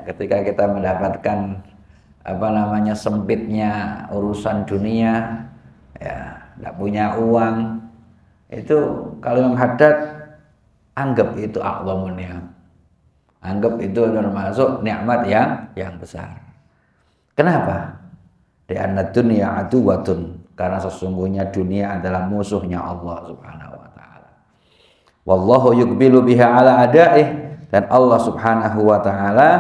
ketika kita mendapatkan sempitnya urusan dunia, ya, tidak punya uang, itu kalau Imam Haddad anggap itu a'dhamun ni'am. Anggap itu termasuk nikmat yang besar. Kenapa? Li'anna dunya aduwatun, karena sesungguhnya dunia adalah musuhnya Allah Subhanahu wa taala. Wallahu yuqbilu biha ala adaih, dan Allah Subhanahu wa taala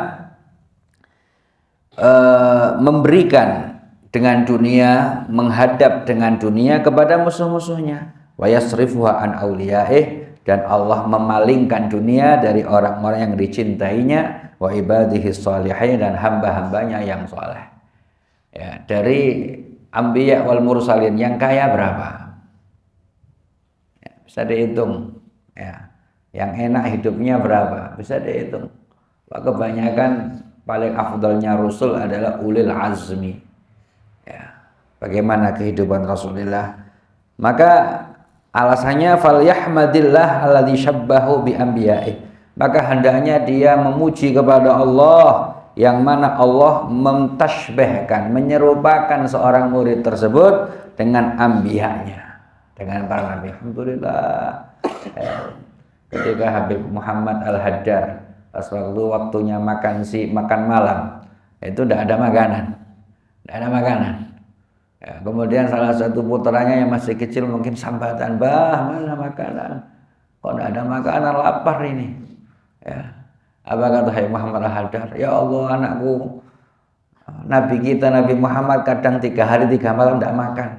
memberikan dengan dunia, menghadap dengan dunia kepada musuh-musuhnya. Wa yasrifuha an auliyaih, dan Allah memalingkan dunia dari orang-orang yang dicintainya, wa ibadihi sholihin, dan hamba-hambanya yang soleh. Ya, dari anbiya wal mursalin yang kaya berapa? Ya, bisa dihitung. Ya, yang enak hidupnya berapa? Bisa dihitung. Kebanyakan paling afdalnya Rasul adalah ulil azmi. Ya, bagaimana kehidupan Rasulullah? Maka alasannya falyahmadillah alladzi syabbahu bi anbiyaih. Maka hendaknya dia memuji kepada Allah yang mana Allah mentasbihkan, menyerupakan seorang murid tersebut dengan anbiyanya, dengan para nabi. Alhamdulillah. Ketika Habib Muhammad Al-Haddad pas waktunya makan malam, itu tidak ada makanan. Tidak ada makanan. Ya, kemudian salah satu putranya yang masih kecil mungkin sambatan, "Bah, mana makanan? Kok tidak ada makanan, lapar ini." Ya. Apa kata Habib Muhammad Al-Haddad? "Ya Allah, anakku, Nabi kita Nabi Muhammad kadang 3 hari 3 malam tidak makan.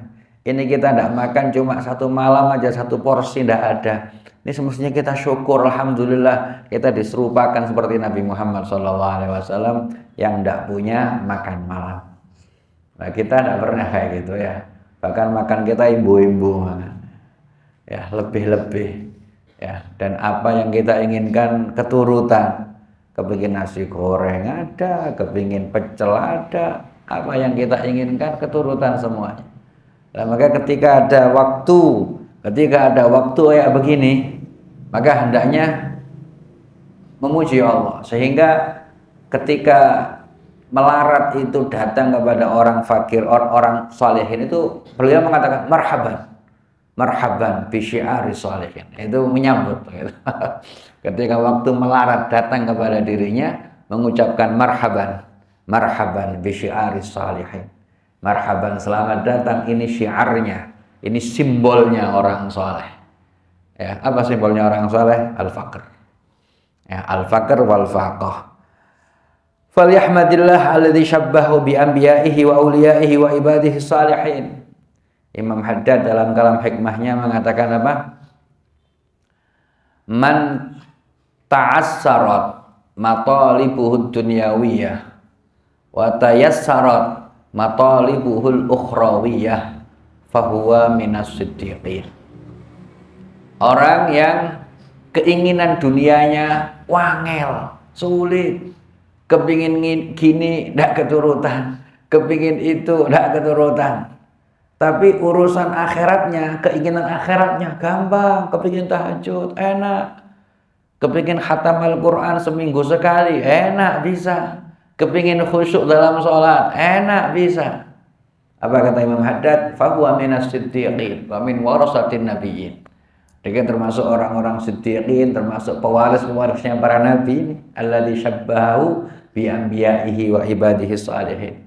Ini kita tidak makan cuma 1 malam aja 1 porsi tidak ada. Ini semestinya kita syukur, alhamdulillah kita diserupakan seperti Nabi Muhammad SAW yang tidak punya makan malam." Nah, kita tidak pernah kayak gitu ya. Bahkan makan kita imbu-imbu, ya, lebih-lebih, ya. Dan apa yang kita inginkan keturutan. Kepingin nasi goreng ada, kepingin pecel ada. Apa yang kita inginkan keturutan semuanya. Nah, maka ketika ada waktu kayak begini, maka hendaknya memuji Allah, sehingga ketika melarat itu datang kepada orang fakir, orang salihin, itu beliau mengatakan marhaban bi syi'ari salihin, itu menyambut gitu. Ketika waktu melarat datang kepada dirinya, mengucapkan marhaban bi syi'ari salihin, marhaban, selamat datang, ini syiarnya, ini simbolnya orang saleh. Ya, apa simbolnya orang saleh? Al-faqr. Ya, al-faqr wal faqah. Falyahmadillah alladzi syabbahu bi anbiya'ihi wa awliyaihi wa ibadihi shalihin. Imam Haddad dalam kalam hikmahnya mengatakan apa? Man ta'assarat matalibuhud dunyawiyah wa tayassarat matalibuhul ukhrawiyah fahuwa minas siddiqin. Orang yang keinginan dunianya wangel, sulit, kepingin gini tidak keturutan, kepingin itu tidak keturutan, tapi urusan akhiratnya, keinginan akhiratnya gampang. Kepingin tahajud enak, kepingin khatam Al-Quran seminggu sekali enak bisa, kepingin khusyuk dalam sholat enak bisa. Apa kata Imam Haddad? Fahuwa minas siddiqin wa min warasatin nabiyyin. Dia termasuk orang-orang siddiqin, termasuk pewaris-pewarisnya para nabi. Alladzi syabbahu bi anbiya'ihi wa ibadihi shalihin.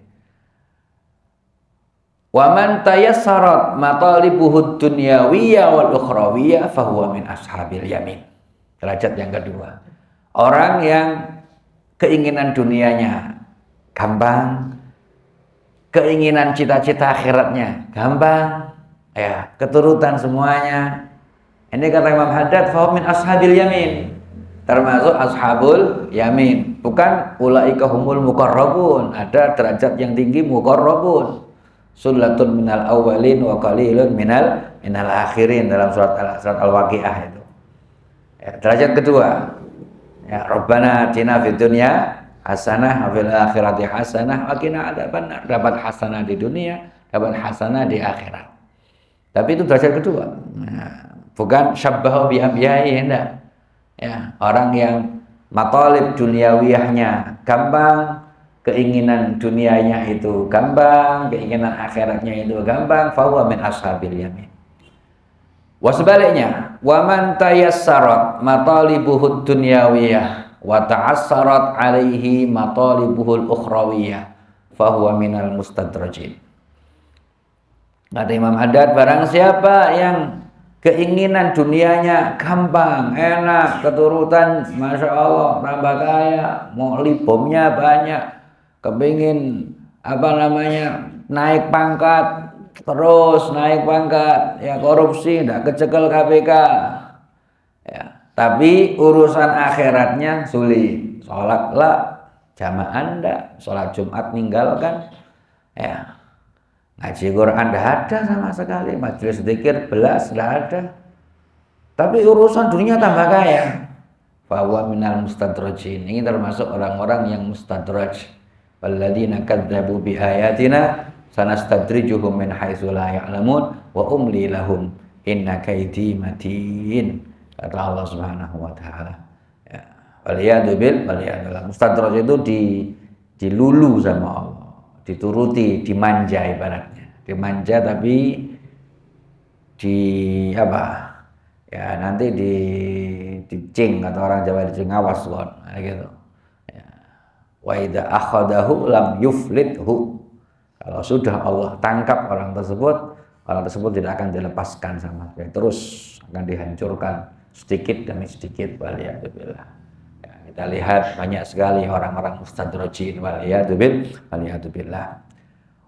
Wa man tayassarat matalibuhud dunyawiyya wal ukhrawiyya fahuwa min ashabil yamin. Derajat yang kedua, orang yang keinginan dunianya gampang, keinginan cita-cita akhiratnya gampang, ya, keturutan semuanya. Ini kata Imam Haddad, fahuwa min ashabil yamin, termasuk ashabul yamin. Bukan ulaika humul muqarrabun, ada derajat yang tinggi muqarrabun. Sullatun minal awwalin wa qalilun minal akhirin, dalam surat Al-Waqiah itu. Ya, derajat kedua. Ya, Rabbana atina fid dunya hasanah wa fil akhirati hasanah wa qina adzabannar. Dapat hasanah di dunia, dapat hasanah di akhirat. Tapi itu derajat kedua. Nah, bukan syabbahu bi anbiya'i, enggak. Ya, orang yang matalib dunyawiyahnya gampang, keinginan dunianya itu gampang, keinginan akhiratnya itu gampang, fahuwa min ashabil yamin. Wa sebaliknya, wa man tayassarat matalibuhud dunyawiyah wa ta'assarat alaihi matalibuhul ukhrawiyah fahuwa minal mustadrajin. Kata Imam Haddad, barang siapa yang keinginan dunianya gampang, enak, keturutan, masya Allah, tambah kaya, mau libomnya banyak, kepingin naik pangkat, terus naik pangkat, ya korupsi, tidak kecekel KPK, ya. Tapi urusan akhiratnya sulit, sholat lah, jamaah enggak, sholat Jumat ninggalkan, ya. Ngaji Quran tidak ada sama sekali, majelis zikir belas tidak ada. Tapi urusan dunia tambah kaya. Fahuwa minal mustadrajin. Ini termasuk orang-orang yang mustadraj. Walladzina kadzdzabu bi ayatina sanastadrijuhum min haitsu la ya'lamun wa umli lahum inna kaidi matin. Kata Allah Subhanahu wa taala. Ya. Waliyadu mustadraj itu dilulu sama Allah. Dituruti, dimanja ibaratnya, dimanja tapi ya nanti dicing, kata orang Jawa, dicing, awas loh, gitu. Ya. Wa idza akhadahu lam yuflithu. Kalau sudah Allah tangkap orang tersebut tidak akan dilepaskan sama sekali, terus akan dihancurkan sedikit demi sedikit. Waliyadzubillah. Kita lihat banyak sekali orang-orang mustadrajin, waliyadzubillah.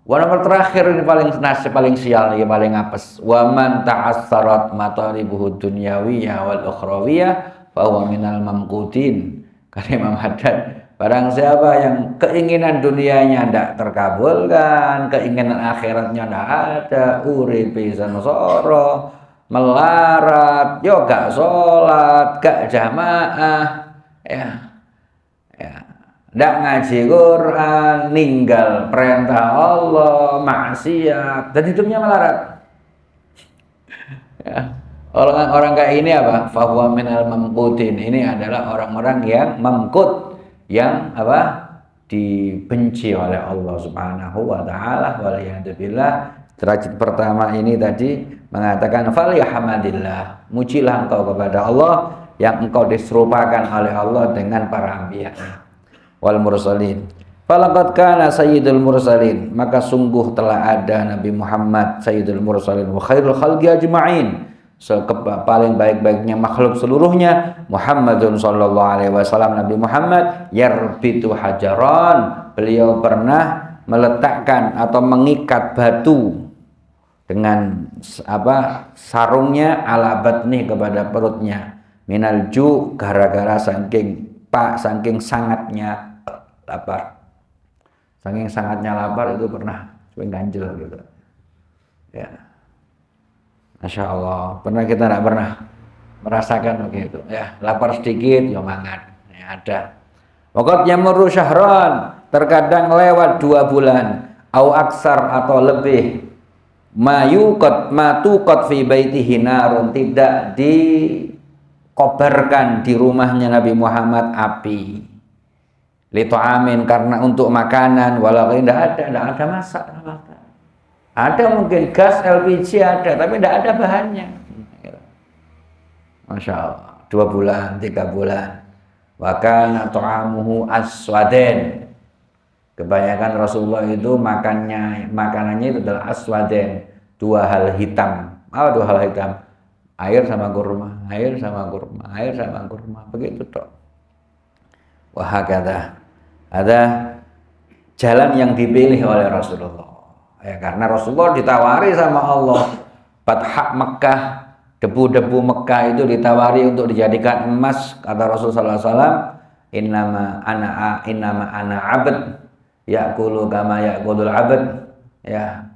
Wa nomor terakhir ini paling sial, ini paling apes. Wa man ta'assarat matalibuhud dunyawiyah wal ukhrawiyah fa huwa minal mamqutin. Kata Imam Haddad, barang siapa yang keinginan dunianya tidak terkabulkan, keinginan akhiratnya tidak ada, uripe sansara, melarat, yo gak salat, gak jamaah, ya, ndak ngaji Quran, ninggal perintah Allah, maksiat, dan hidupnya melarat. Ya. Orang kayak ini apa? Fahuwa minal mamqutin. Ini adalah orang-orang yang mamqut, yang dibenci oleh Allah Subhanahu wa taala. Waliyadzubillah. Derajat pertama ini tadi mengatakan falyahmadillah, mujilah engkau kepada Allah yang engkau diserupakan oleh Allah dengan para anbiya wal mursalin. Falaqad kana sayyidul mursalin, maka sungguh telah ada Nabi Muhammad sayyidul mursalin wa khairul khalqi ajma'in, paling baik-baiknya makhluk seluruhnya, Muhammadun sallallahu alaihi wasallam, Nabi Muhammad, yarbitu hajaran, beliau pernah meletakkan atau mengikat batu dengan sarungnya ala batni, kepada perutnya, minal ju, gara-gara saking sangatnya lapar. Saking sangatnya lapar itu pernah ganjel gitu. Ya. Masya Allah, pernah kita tidak pernah merasakan begitu. Ya, lapar sedikit, ya mangan. Ya, ada. Waqad yamurru syahran, terkadang lewat 2 bulan, au aksar atau lebih. Matuqat fi baitihi narun, tidak dikobarkan di rumahnya Nabi Muhammad api. Lito'amin, karena untuk makanan, walau tidak ada masak. Ada mungkin gas LPG ada, tapi tidak ada bahannya. Masya Allah, 2 bulan, 3 bulan. Bahkan ta'amuhu aswaden. Kebanyakan Rasulullah itu makanannya itu adalah aswaden, 2 hal hitam. Apa 2 hal hitam? Air sama kurma, air sama kurma, air sama kurma, begitu toh. Wahakata, ada jalan yang dipilih oleh Rasulullah. Ya, karena Rasulullah ditawari sama Allah, Fathah Mekah, debu-debu Mekah itu ditawari untuk dijadikan emas. Kata Rasulullah SAW, innama ana abd ya'kulu kama ya'kulul abd. Ya,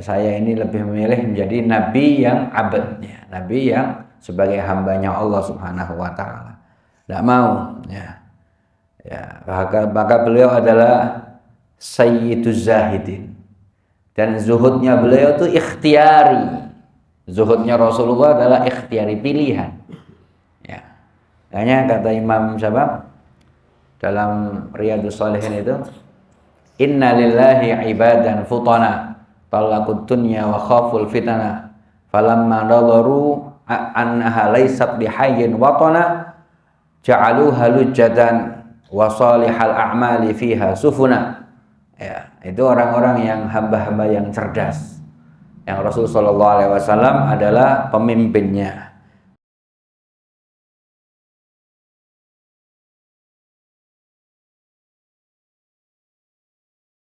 saya ini lebih memilih menjadi nabi yang abd, ya, nabi yang sebagai hambanya Allah Subhanahu wa taala. Tidak mau, ya. Maka beliau adalah sayyiduz zahidin. Dan zuhudnya beliau itu ikhtiari. Zuhudnya Rasulullah adalah ikhtiari, pilihan. Ya. Hanya kata Imam dalam Riyadhus Shalihin itu, inna lillahi ibadan futana talaqud dunya wa khaful fitana falamma nadaru annaha laysat bihayyin watana ja'aluha lujjatan wa salihal a'mali fiha sufuna. Ya, itu orang-orang yang hamba-hamba yang cerdas, yang Rasul sallallahu alaihi wasallam adalah pemimpinnya.